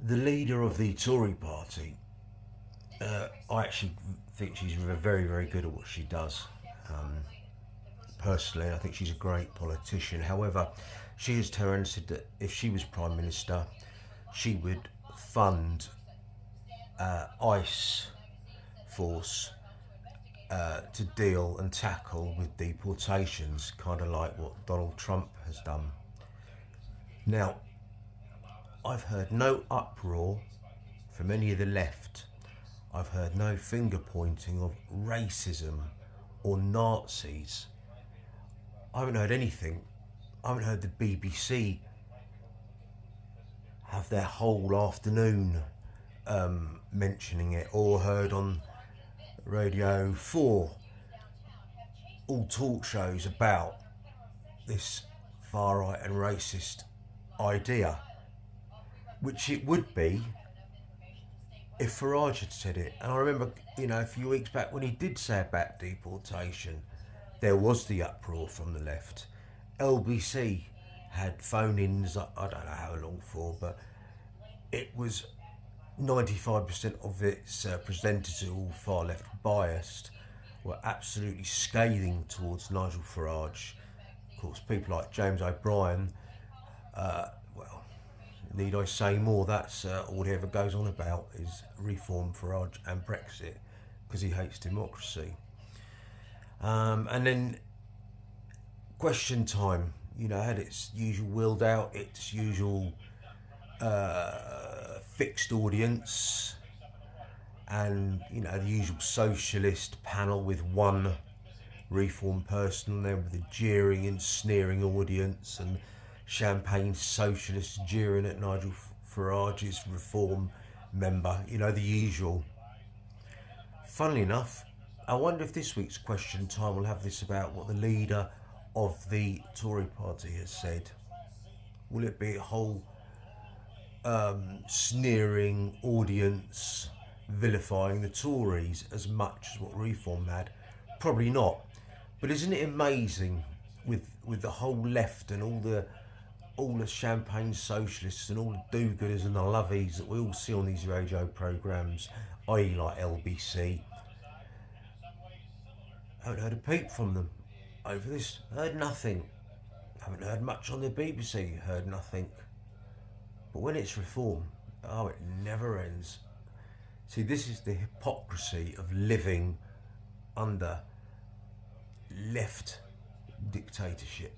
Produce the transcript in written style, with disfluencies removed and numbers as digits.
The leader of the Tory party, I actually think she's very, very good at what she does. Personally, I think she's a great politician. However, she has turned and said that if she was Prime Minister, she would fund ICE force to deal and tackle with deportations, kind of like what Donald Trump has done. Now, I've heard no uproar from any of the left. I've heard no finger pointing of racism or Nazis. I haven't heard anything. I haven't heard the BBC have their whole afternoon mentioning it, or heard on Radio 4 all talk shows about this far right and racist idea, which it would be if Farage had said it. And I remember, a few weeks back when he did say about deportation, there was the uproar from the left. LBC had phone-ins, I don't know how long for, but it was 95% of its presenters, all far left biased, were absolutely scathing towards Nigel Farage. Of course, people like James O'Brien, well, need I say more? That's all he ever goes on about is reform, Farage and Brexit, because he hates democracy. And then Question Time, had its usual wheeled out, its usual fixed audience, and the usual socialist panel with one reform person, and then with a jeering and sneering audience, and champagne socialists jeering at Nigel Farage's reform member, the usual. Funnily enough, I wonder if this week's Question Time will have this about what the leader of the Tory party has said. Will it be a whole sneering audience vilifying the Tories as much as what Reform had? Probably not. But isn't it amazing with the whole left and all the champagne socialists and all the do-gooders and the lovies that we all see on these radio programmes, i.e. like LBC? I haven't heard a peep from them over this. Heard nothing. Haven't heard much on the BBC. Heard nothing. But when it's reform, it never ends. See, this is the hypocrisy of living under left dictatorship.